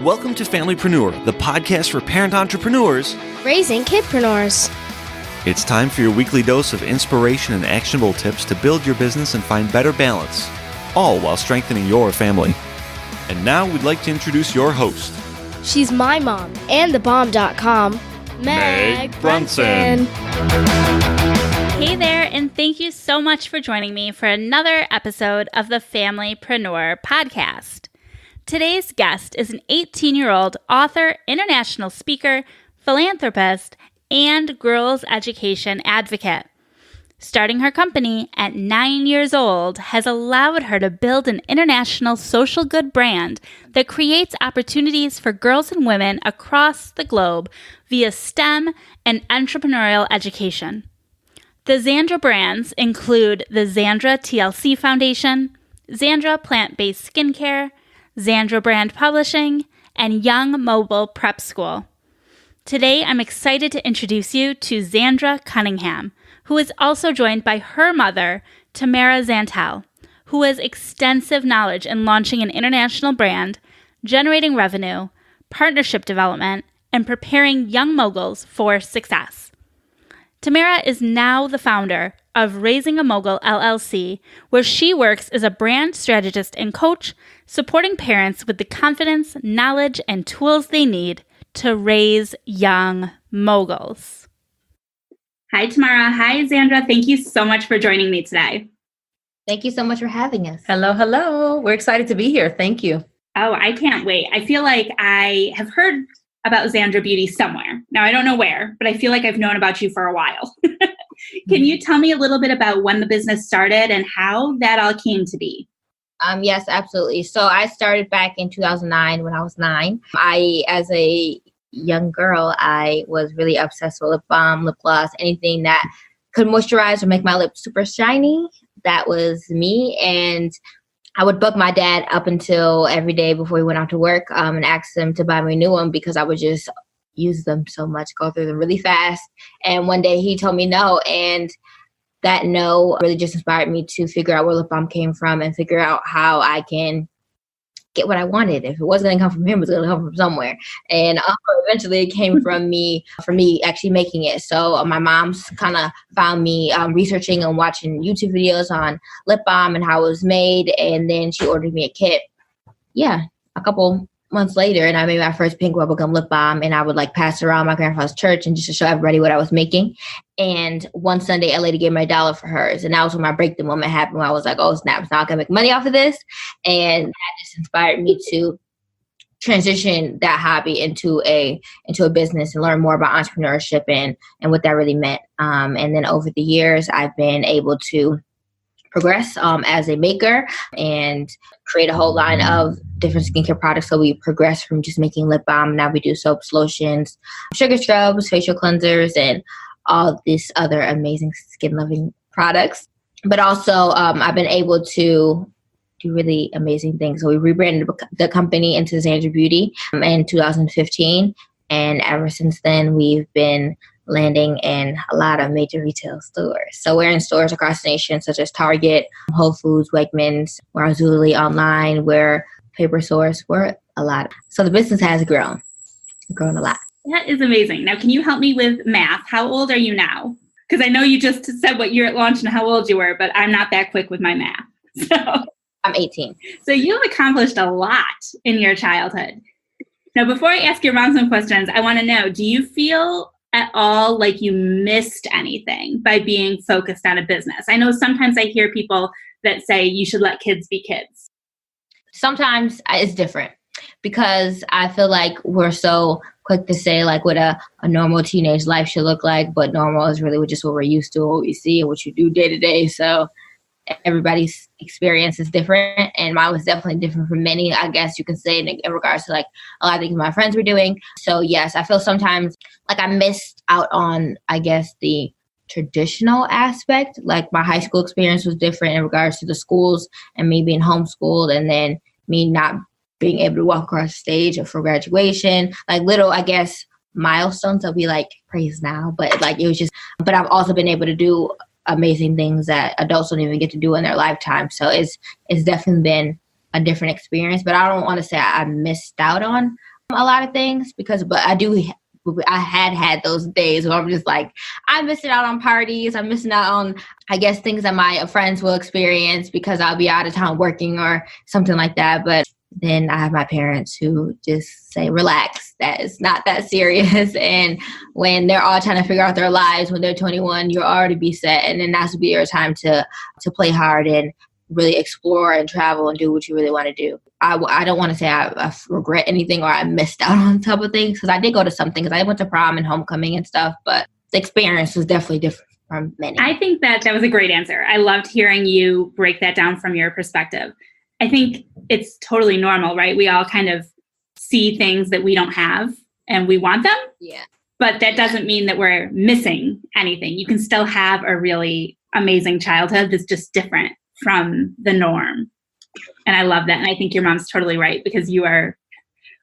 Welcome to Familypreneur, the podcast for parent entrepreneurs raising kidpreneurs. It's time for your weekly dose of inspiration and actionable tips to build your business and find better balance, all while strengthening your family. And now we'd like to introduce your host. She's my mom and thebomb.com, Meg Brunson. Hey there, and thank you so much for joining me for another episode of the Familypreneur podcast. Today's guest is an 18-year-old author, international speaker, philanthropist, and girls' education advocate. Starting her company at 9 years old has allowed her to build an international social good brand that creates opportunities for girls and women across the globe via STEM and entrepreneurial education. The Zandra brands include the Zandra TLC Foundation, Zandra Plant-Based Skincare, Zandra Brand Publishing, and Young Mobile Prep School. Today, I'm excited to introduce you to Zandra Cunningham, who is also joined by her mother, Tamara Zantel, who has extensive knowledge in launching an international brand, generating revenue, partnership development, and preparing young moguls for success. Tamara is now the founder of Raising a Mogul LLC, where she works as a brand strategist and coach, supporting parents with the confidence, knowledge, and tools they need to raise young moguls. Hi, Tamara. Hi, Zandra. Thank you so much for joining me today. Thank you so much for having us. Hello, hello. We're excited to be here. Thank you. Oh, I can't wait. I feel like I have heard about Zandra Beauty somewhere. Now, I don't know where, but I feel like I've known about you for a while. Can you tell me a little bit about when the business started and how that all came to be? Yes, absolutely. So I started back in 2009 when I was 9. As a young girl, I was really obsessed with lip balm, lip gloss, anything that could moisturize or make my lips super shiny. That was me. And I would bug my dad up until every day before he went out to work and ask him to buy me a new one because I would just use them so much, go through them really fast. And one day he told me no. And that no really just inspired me to figure out where lip balm came from and figure out how I can get what I wanted. If it wasn't going to come from him, it was going to come from somewhere. And eventually it came from me actually making it. So my mom's kind of found me researching and watching YouTube videos on lip balm and how it was made. And then she ordered me a kit. Yeah, a couple months later, and I made my first pink bubblegum lip balm, and I would pass it around my grandfather's church and just to show everybody what I was making. And one Sunday, a lady gave me $1 for hers, and that was when my breakthrough moment happened. Where I was like, "Oh snap! It's not gonna make money off of this," and that just inspired me to transition that hobby into a business and learn more about entrepreneurship and what that really meant. And then over the years, I've been able to progress as a maker and create a whole line of different skincare products. So we progress from just making lip balm. Now we do soaps, lotions, sugar scrubs, facial cleansers, and all these other amazing skin-loving products. But also I've been able to do really amazing things. So we rebranded the company into Zandra Beauty in 2015. And ever since then, we've been landing in a lot of major retail stores. So we're in stores across the nation, such as Target, Whole Foods, Wegmans, we're Zulily online, we're Paper Source, we're a lot. So the business has grown a lot. That is amazing. Now, can you help me with math? How old are you now? Because I know you just said what year at launch and how old you were, but I'm not that quick with my math. So I'm 18. So you've accomplished a lot in your childhood. Now, before I ask your mom some questions, I want to know, do you feel at all like you missed anything by being focused on a business? I know sometimes I hear people that say you should let kids be kids. Sometimes it's different because I feel like we're so quick to say what a normal teenage life should look like, but normal is really just what we're used to, what we see and what you do day to day. So everybody's experience is different, and mine was definitely different from many, I guess you can say, in regards to a lot of things my friends were doing. So yes, I feel sometimes like I missed out on, I guess, the traditional aspect. Like my high school experience was different in regards to the schools and me being homeschooled, and then me not being able to walk across the stage for graduation, little, I guess, milestones that we praise now, but it was just, but I've also been able to do amazing things that adults don't even get to do in their lifetime. So it's definitely been a different experience. But I don't want to say I missed out on a lot of things but I had those days where I'm just like, I'm missing out on parties. I'm missing out on, I guess, things that my friends will experience because I'll be out of town working or something like that. But then I have my parents who just say, relax, that is not that serious. And when they're all trying to figure out their lives when they're 21, you'll already be set. And then that's will be your time to play hard and really explore and travel and do what you really want to do. I don't want to say I regret anything or I missed out on type of things, because I did go to some things. I went to prom and homecoming and stuff, but the experience was definitely different from many. I think that was a great answer. I loved hearing you break that down from your perspective. I think it's totally normal, right? We all kind of see things that we don't have and we want them. Yeah. But that doesn't mean that we're missing anything. You can still have a really amazing childhood that's just different from the norm. And I love that. And I think your mom's totally right, because you are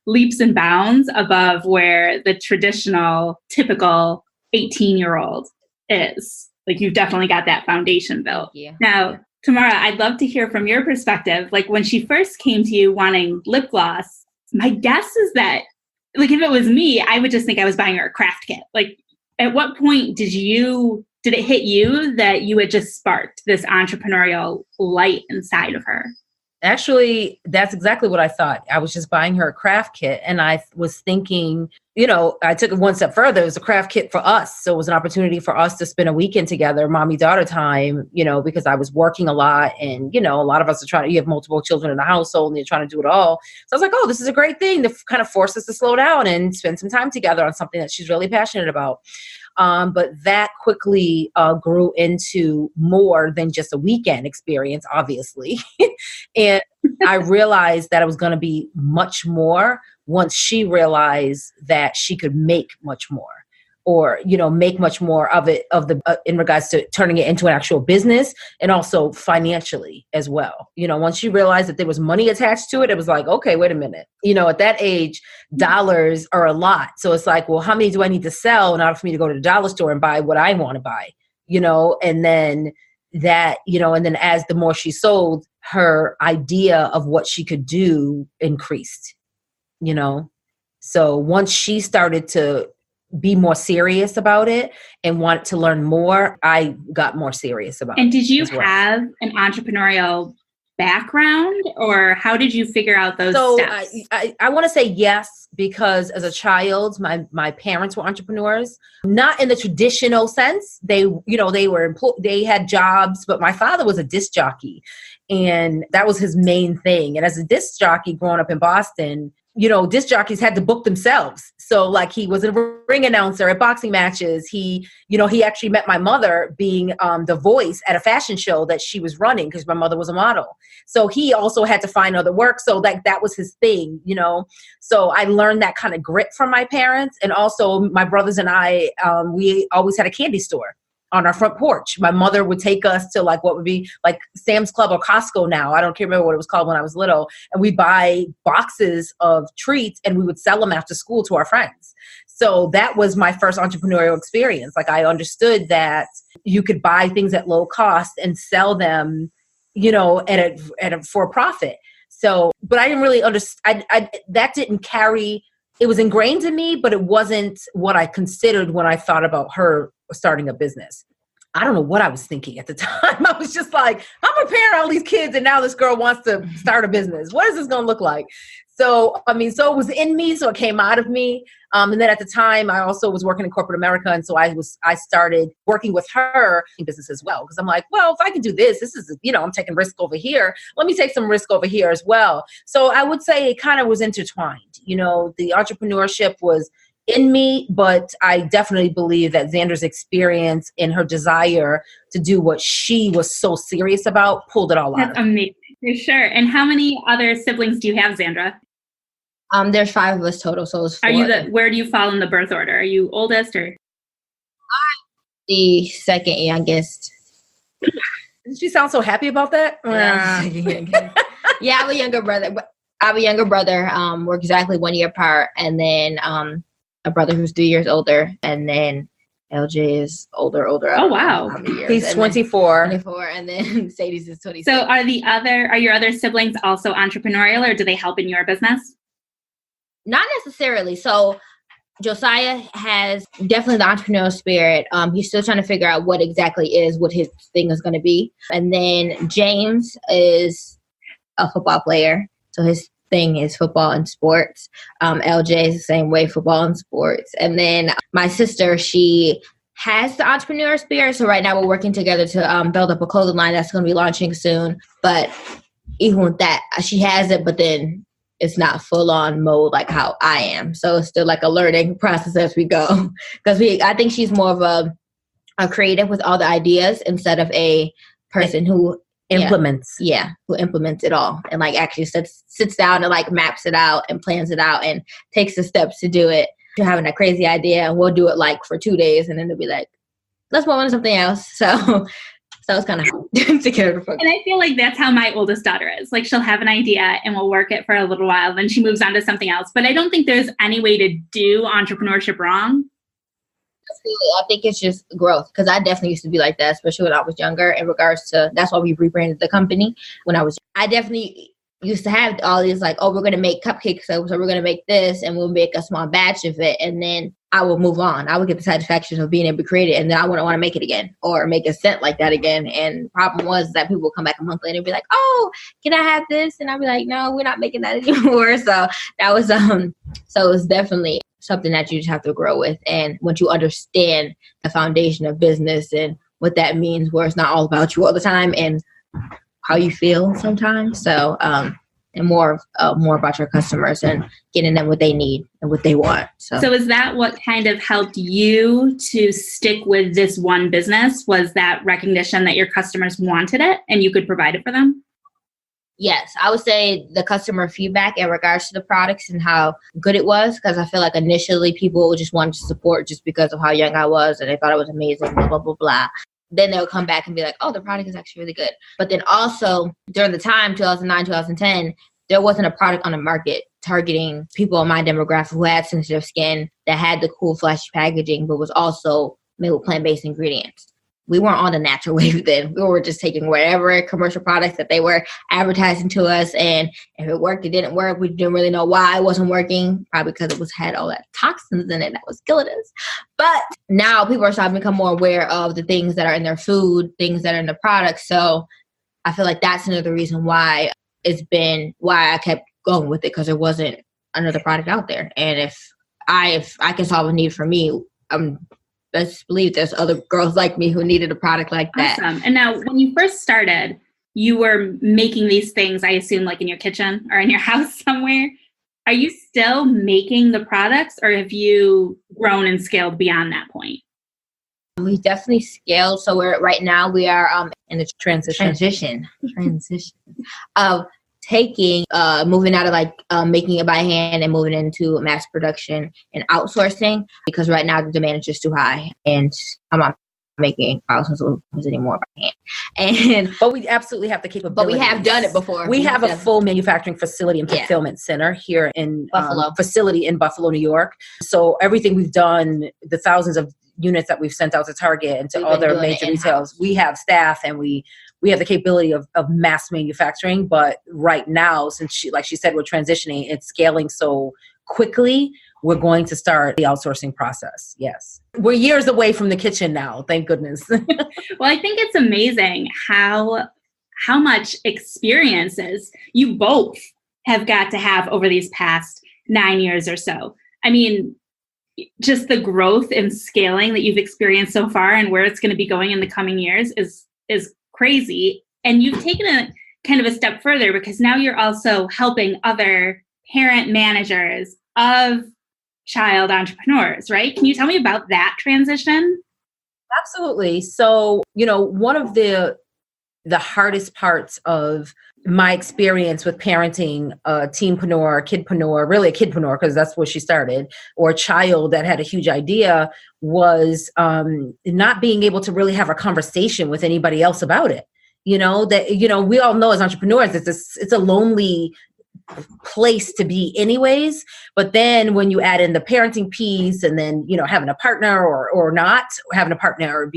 leaps and bounds above where the traditional, typical 18-year-old is. Like, you've definitely got that foundation built. Yeah. Now, Tamara, I'd love to hear from your perspective. Like, when she first came to you wanting lip gloss, my guess is that, like, if it was me, I would just think I was buying her a craft kit. Like, at what point did it hit you that you had just sparked this entrepreneurial light inside of her? Actually, that's exactly what I thought. I was just buying her a craft kit, and I was thinking, I took it one step further. It was a craft kit for us. So it was an opportunity for us to spend a weekend together, mommy-daughter time, because I was working a lot, and, a lot of us are you have multiple children in the household and you're trying to do it all. So I was like, oh, this is a great thing to kind of force us to slow down and spend some time together on something that she's really passionate about. But that quickly grew into more than just a weekend experience, obviously. And I realized that it was going to be much more once she realized that she could make much more, or, make much more of it, in regards to turning it into an actual business, and also financially as well. Once she realized that there was money attached to it, it was like, okay, wait a minute. At that age, dollars are a lot. So it's like, well, how many do I need to sell in order for me to go to the dollar store and buy what I want to buy? And then that, and then as the more she sold, her idea of what she could do increased, So once she started to be more serious about it and want to learn more, I got more serious about it. And did you have an entrepreneurial background, or how did you figure out those steps? I want to say yes, because as a child, my parents were entrepreneurs, not in the traditional sense. They had jobs, but my father was a disc jockey, and that was his main thing. And as a disc jockey growing up in Boston, disc jockeys had to book themselves. So like, he was a ring announcer at boxing matches. He actually met my mother being the voice at a fashion show that she was running, because my mother was a model. So he also had to find other work. So that was his thing, So I learned that kind of grit from my parents. And also my brothers and I, we always had a candy store on our front porch. My mother would take us to like what would be like Sam's Club or Costco now. I don't remember what it was called when I was little. And we'd buy boxes of treats and we would sell them after school to our friends. So that was my first entrepreneurial experience. Like, I understood that you could buy things at low cost and sell them, for a profit. So, but I didn't really understand. That didn't carry. It was ingrained in me, but it wasn't what I considered when I thought about her starting a business. I don't know what I was thinking at the time. I was just like, I'm preparing all these kids, and now this girl wants to start a business. What is this going to look like? So it was in me, so it came out of me. And then at the time, I also was working in corporate America. And so I started working with her in business as well. Because I'm like, well, if I can do this is, I'm taking risk over here. Let me take some risk over here as well. So I would say it kind of was intertwined. The entrepreneurship was in me, but I definitely believe that Zandra's experience and her desire to do what she was so serious about pulled it all out. That's amazing. For sure. And how many other siblings do you have, Zandra? There's 5 of us total, so it's 4. Where do you fall in the birth order? Are you oldest or? I'm the second youngest. Did she sound so happy about that? Yeah, I have a younger brother. We're exactly 1 year apart, and then a brother who's 3 years older, and then LJ is older. Oh, wow. How many years? He's 24. 24, and then Sadie's is 26. So are your other siblings also entrepreneurial, or do they help in your business? Not necessarily. So Josiah has definitely the entrepreneurial spirit. He's still trying to figure out what exactly what his thing is going to be. And then James is a football player. So his thing is football and sports. LJ is the same way, football and sports. And then my sister, she has the entrepreneur spirit. So right now we're working together to build up a clothing line that's going to be launching soon. But even with that, she has it, but then it's not full on mode like how I am. So it's still like a learning process as we go. Because I think she's more of a creative with all the ideas instead of a person who implements. Yeah, who implements it all and like actually sits down and like maps it out and plans it out and takes the steps to do it. You're having a crazy idea and we'll do it like for 2 days and then it'll be like, let's move on to something else. So it's kind of hard to get her to focus. And I feel like that's how my oldest daughter is. Like she'll have an idea and we'll work it for a little while, then she moves on to something else. But I don't think there's any way to do entrepreneurship wrong. I think it's just growth because I definitely used to be like that, especially when I was younger in regards to, that's why we rebranded the company I definitely used to have all these like, oh, we're going to make cupcakes. So we're going to make this and we'll make a small batch of it. And then I will move on. I would get the satisfaction of being able to create it. And then I wouldn't want to make it again or make a scent like that again. And the problem was that people would come back a month later and be like, oh, can I have this? And I'd be like, no, we're not making that anymore. So that was, so it was definitely something that you just have to grow with. And once you understand the foundation of business and what that means, where it's not all about you all the time and how you feel sometimes. So, and more about your customers and getting them what they need and what they want. So is that what kind of helped you to stick with this one business? Was that recognition that your customers wanted it and you could provide it for them? Yes, I would say the customer feedback in regards to the products and how good it was, because I feel like initially people just wanted to support just because of how young I was and they thought it was amazing, blah, blah, blah, blah. Then they'll come back and be like, oh, the product is actually really good. But then also during the time, 2009, 2010, there wasn't a product on the market targeting people in my demographic who had sensitive skin that had the cool, flashy packaging, but was also made with plant-based ingredients. We weren't on the natural wave then. We were just taking whatever commercial products that they were advertising to us. And if it worked, it didn't work. We didn't really know why it wasn't working. Probably because it had all that toxins in it that was killing us. But now people are starting to become more aware of the things that are in their food, things that are in the products. So I feel like that's another reason why I kept going with it, because there wasn't another product out there. And if I can solve a need for me, best believe there's other girls like me who needed a product like that. Awesome. And now when you first started, you were making these things, I assume, like in your kitchen or in your house somewhere. Are you still making the products or have you grown and scaled beyond that point? We definitely scaled. So right now we are in the transition of moving out of making it by hand and moving into mass production and outsourcing, because right now the demand is just too high and I'm not making thousands of anymore by hand. But we absolutely have the capability. But we have done it before. We have a full manufacturing facility and fulfillment center here in facility in Buffalo, New York. So everything we've done, the thousands of units that we've sent out to Target and to other major retailers, we have staff and we have the capability of mass manufacturing. But right now, since she said, we're transitioning, it's scaling so quickly, we're going to start the outsourcing process. Yes. We're years away from the kitchen now. Thank goodness. Well, I think it's amazing how much experiences you both have got to have over these past 9 years or so. I mean, just the growth and scaling that you've experienced so far and where it's going to be going in the coming years is crazy. And you've taken a kind of a step further because now you're also helping other parent managers of child entrepreneurs, right? Can you tell me about that transition? Absolutely. So, one of the hardest parts of my experience with parenting a teenpreneur, kidpreneur, really a kidpreneur, because that's where she started, or a child that had a huge idea, was not being able to really have a conversation with anybody else about it. We all know as entrepreneurs, it's a lonely place to be anyways. But then when you add in the parenting piece and then, having a partner or not having a partner, or,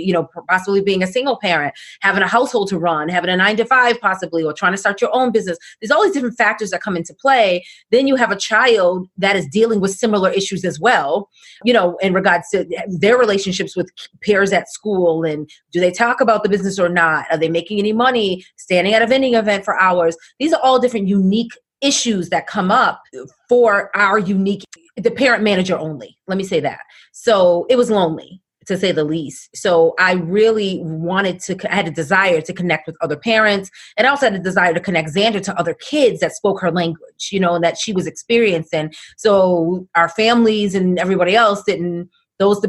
possibly being a single parent, having a household to run, having a 9-to-5 possibly, or trying to start your own business, there's all these different factors that come into play. Then you have a child that is dealing with similar issues as well, in regards to their relationships with peers at school. And do they talk about the business or not? Are they making any money standing at a vending event for hours? These are all different unique issues that come up for the parent manager only. Let me say that. So it was lonely, to say the least. So I really I had a desire to connect with other parents, and I also had a desire to connect Zandra to other kids that spoke her language, and that she was experiencing. So our families and everybody else the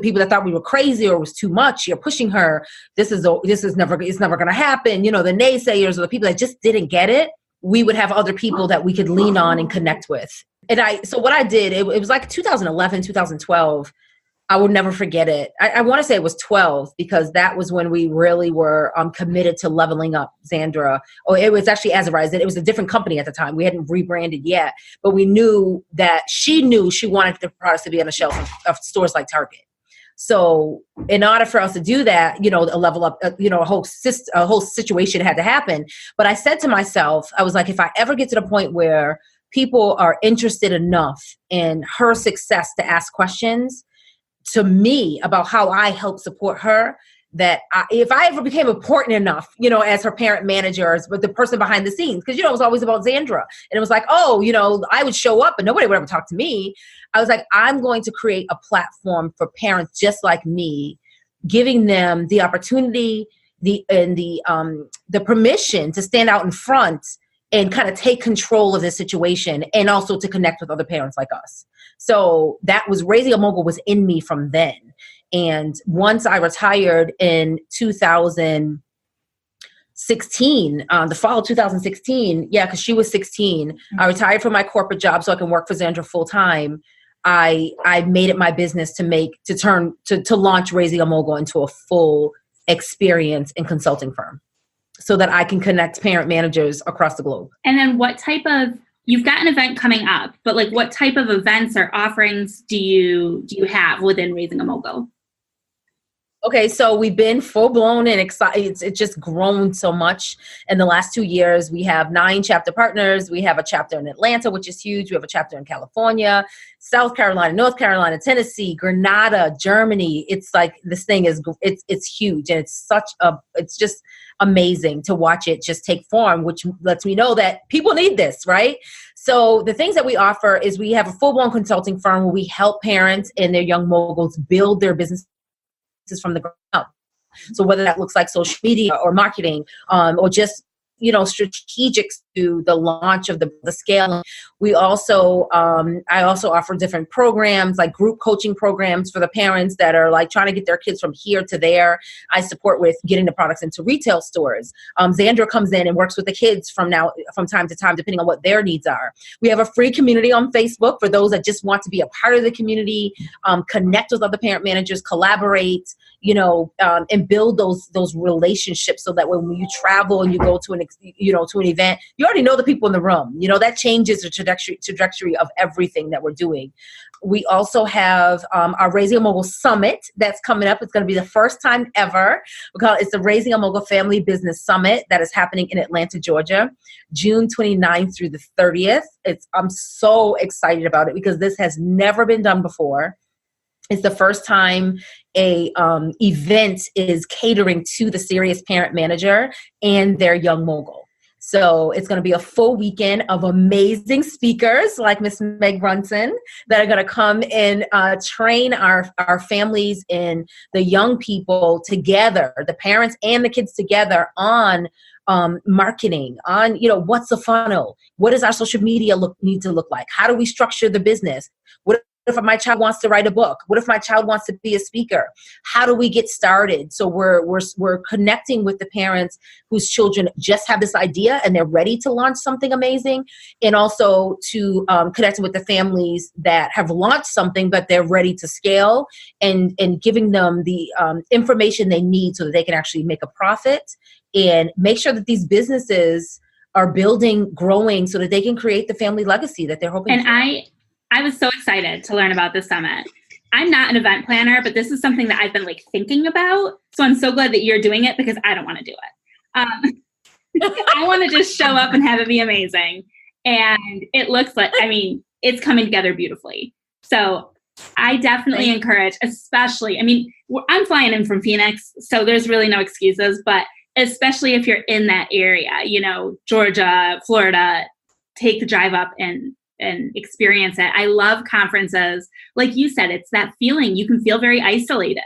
people that thought we were crazy or was too much, you're pushing her, it's never going to happen. The naysayers or the people that just didn't get it, we would have other people that we could lean on and connect with. So what I did, it was like 2011, 2012. I will never forget it. I want to say it was 12, because that was when we really were committed to leveling up Zandra. Oh, it was actually Azarize. It was a different company at the time. We hadn't rebranded yet, but we knew that she wanted the products to be on the shelf of stores like Target. So in order for us to do that, a level up, a whole situation had to happen. But I said to myself, I was like, if I ever get to the point where people are interested enough in her success to ask questions to me about how I help support her, that if I ever became important enough, as her parent manager, but the person behind the scenes, because, it was always about Zandra. And it was like, I would show up, but nobody would ever talk to me. I was like, I'm going to create a platform for parents just like me, giving them the opportunity, the permission to stand out in front and kind of take control of the situation, and also to connect with other parents like us. So that was Raising a Mogul was in me from then. And once I retired in 2016, the fall of 2016, because she was 16, I retired from my corporate job so I can work for Zandra full time. I made it my business to launch Raising a Mogul into a full experience and consulting firm, so that I can connect parent managers across the globe. And then you've got an event coming up, but what type of events or offerings do you have within Raising a Mogul? Okay, so we've been full blown and excited. It's just grown so much in the last 2 years. We have 9 chapter partners. We have a chapter in Atlanta, which is huge. We have a chapter in California, South Carolina, North Carolina, Tennessee, Grenada, Germany. It's like, this thing it's huge, and it's just amazing to watch it just take form, which lets me know that people need this, right? So the things that we offer is we have a full blown consulting firm where we help parents and their young moguls build their business from the ground up. So whether that looks like social media or marketing, or just strategic to the launch of the scaling. We also, I also offer different programs, like group coaching programs for the parents that are like trying to get their kids from here to there. I support with getting the products into retail stores. Zandra comes in and works with the kids from time to time, depending on what their needs are. We have a free community on Facebook for those that just want to be a part of the community, connect with other parent managers, collaborate, and build those relationships, so that when you travel and you go to an event, you already know the people in the room. That changes the trajectory of everything that we're doing. We also have our Raising a Mogul Summit that's coming up. It's going to be the first time ever. It's the Raising a Mogul Family Business Summit that is happening in Atlanta, Georgia, June 29th through the 30th. I'm so excited about it because this has never been done before. It's the first time a event is catering to the serious parent manager and their young mogul. So it's going to be a full weekend of amazing speakers like Miss Meg Brunson that are going to come and train our families and the young people together, the parents and the kids together, on marketing, on what's the funnel, what does our social media need to look like, how do we structure the business, what if my child wants to write a book? What if my child wants to be a speaker? How do we get started? So we're connecting with the parents whose children just have this idea and they're ready to launch something amazing, and also to connecting with the families that have launched something but they're ready to scale, and giving them the information they need so that they can actually make a profit and make sure that these businesses are building, growing so that they can create the family legacy that they're hoping for. And I was so excited to learn about the summit. I'm not an event planner, but this is something that I've been like thinking about. So I'm so glad that you're doing it because I don't want to do it. I want to just show up and have it be amazing. And it looks like, I mean, it's coming together beautifully. So I definitely encourage, especially, I mean, I'm flying in from Phoenix, so there's really no excuses, but especially if you're in that area, you know, Georgia, Florida, take the drive up and experience it. I love conferences. Like you said, it's that feeling. You can feel very isolated.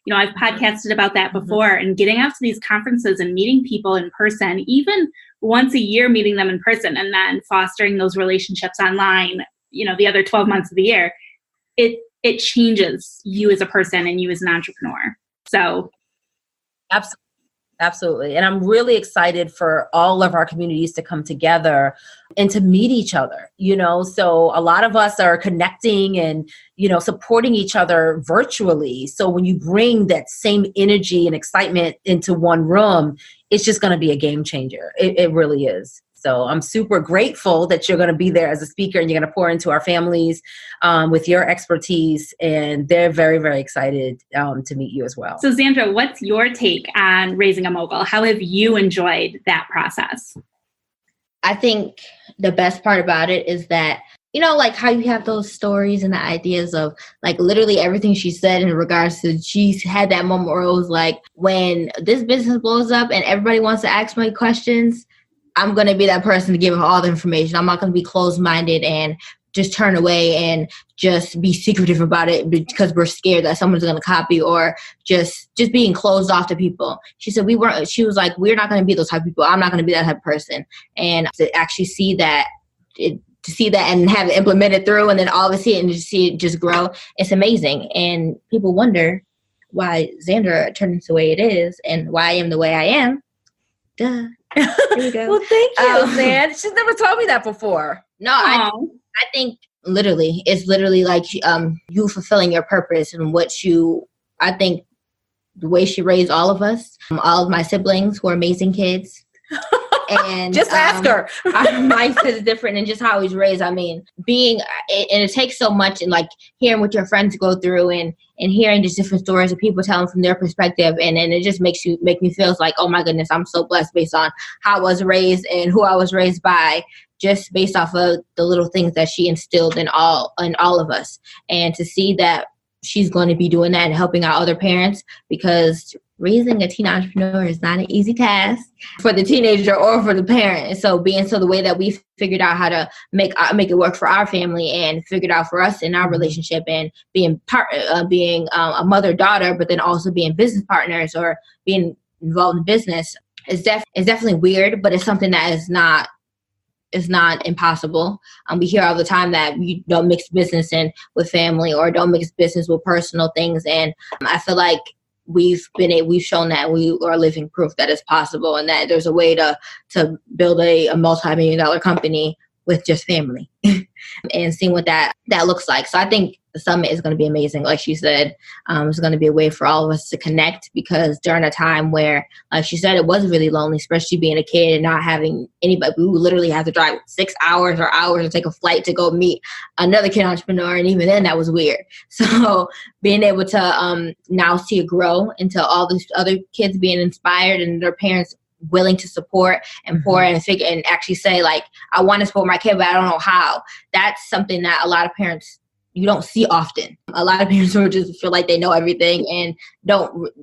You know, I've podcasted about that before, and getting out to these conferences and meeting people in person, even once a year, meeting them in person, and then fostering those relationships online, you know, the other 12 months of the year, it changes you as a person and you as an entrepreneur. So Absolutely. And I'm really excited for all of our communities to come together and to meet each other, you know. So a lot of us are connecting and, you know, supporting each other virtually. So when you bring that same energy and excitement into one room, it's just going to be a game changer. It really is. So I'm super grateful that you're going to be there as a speaker and you're going to pour into our families with your expertise. And they're very, very excited to meet you as well. So Zandra, what's your take on raising a mogul? How have you enjoyed that process? I think the best part about it is that, you know, like how you have those stories and the ideas of like literally everything she said in regards to, she's had that moment where it was like, when this business blows up and everybody wants to ask me questions, I'm going to be that person to give her all the information. I'm not going to be closed-minded and just turn away and just be secretive about it because we're scared that someone's going to copy, or just being closed off to people. She said she was like, we're not going to be those type of people. I'm not going to be that type of person. And to actually see that, and have it implemented through, and then all of a sudden to see it just grow, it's amazing. And people wonder why Zandra turned into the way it is and why I am the way I am. Duh. There you go. Well, thank you, Zan. She's never told me that before. No, I think it's literally like you fulfilling your purpose and I think the way she raised all of us, all of my siblings who are amazing kids. And just ask her. Mine is different and just how he's raised. I mean, and it takes so much, and like hearing what your friends go through and hearing just different stories of people telling from their perspective, and it just make me feel like, oh my goodness, I'm so blessed based on how I was raised and who I was raised by, just based off of the little things that she instilled in all of us. And to see that she's going to be doing that and helping out other parents, because raising a teen entrepreneur is not an easy task for the teenager or for the parent. So the way that we figured out how to make it work for our family and figured out for us in our relationship, and being a mother-daughter, but then also being business partners or being involved in business is definitely weird, but it's something that is not impossible. We hear all the time that you don't mix business in with family or don't mix business with personal things. And I feel like we've shown that we are living proof that it's possible, and that there's a way to build a multi-million-dollar company with just family and seeing what that looks like. So I think the summit is going to be amazing. Like she said, it's going to be a way for all of us to connect, because during a time where, like she said, it was really lonely, especially being a kid and not having anybody. We would literally have to drive 6 hours and take a flight to go meet another kid entrepreneur. And even then that was weird. So being able to now see it grow into all these other kids being inspired and their parents willing to support and pour and figure and actually say, like, I want to support my kid, but I don't know how. That's something that a lot of parents, you don't see often. A lot of parents will just feel like they know everything and don't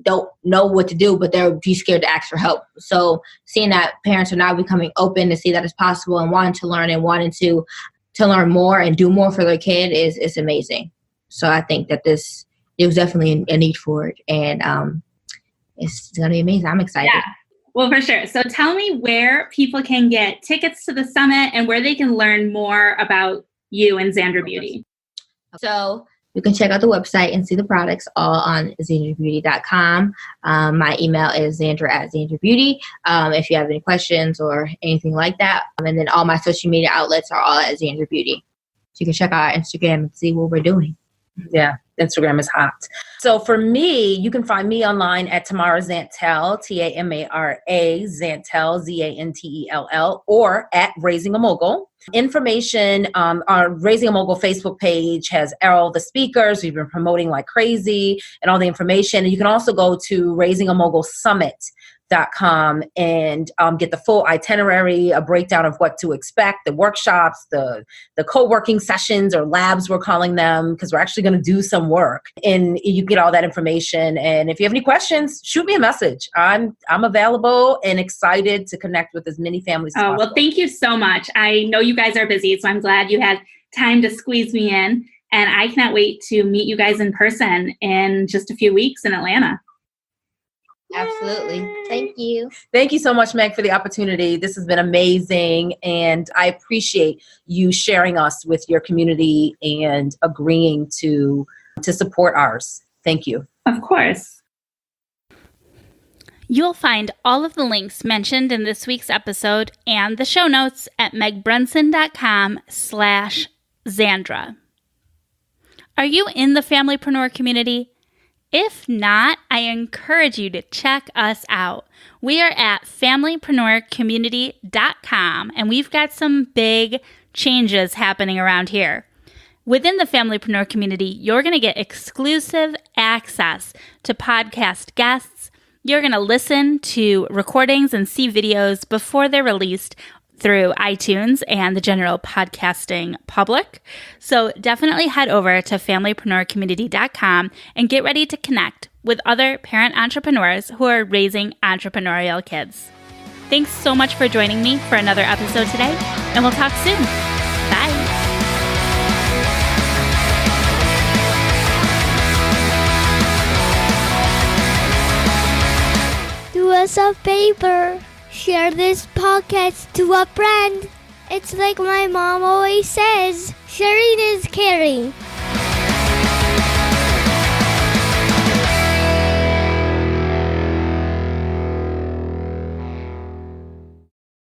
know what to do, but they're too scared to ask for help. So seeing that parents are now becoming open to see that it's possible and wanting to learn and wanting to learn more and do more for their kid is amazing. So I think that there was definitely a need for it, and it's going to be amazing. I'm excited. Yeah. Well, for sure. So tell me where people can get tickets to the summit and where they can learn more about you and Zandra Beauty. So you can check out the website and see the products all on zandrabeauty.com. My email is Zandra@ZandraBeauty. If you have any questions or anything like that. And then all my social media outlets are all at Zandra Beauty. So you can check out our Instagram and see what we're doing. Yeah. Instagram is hot. So for me, you can find me online at Tamara Zantell, Tamara Zantell, Zantell, or at Raising a Mogul. Information, our Raising a Mogul Facebook page has all the speakers. We've been promoting like crazy and all the information. And you can also go to raisingamogulsummit.com and get the full itinerary, a breakdown of what to expect, the workshops, the co-working sessions or labs, we're calling them, because we're actually going to do some work. And you get all that information. And if you have any questions, shoot me a message. I'm available and excited to connect with as many families as possible. Well, thank you so much. I know you guys are busy, so I'm glad you had time to squeeze me in. And I cannot wait to meet you guys in person in just a few weeks in Atlanta. Absolutely. Thank you. Thank you so much, Meg, for the opportunity. This has been amazing. And I appreciate you sharing us with your community and agreeing to support ours. Thank you. Of course. You'll find all of the links mentioned in this week's episode and the show notes at megbrunson.com/Zandra. Are you in the Familypreneur community? If not, I encourage you to check us out. We are at familypreneurcommunity.com, and we've got some big changes happening around here. Within the Familypreneur community, you're going to get exclusive access to podcast guests. You're going to listen to recordings and see videos before they're released through iTunes and the general podcasting public. So definitely head over to familypreneurcommunity.com and get ready to connect with other parent entrepreneurs who are raising entrepreneurial kids. Thanks so much for joining me for another episode today, and we'll talk soon. Bye. Do us a favor. Share this podcast to a friend. It's like my mom always says, sharing is caring.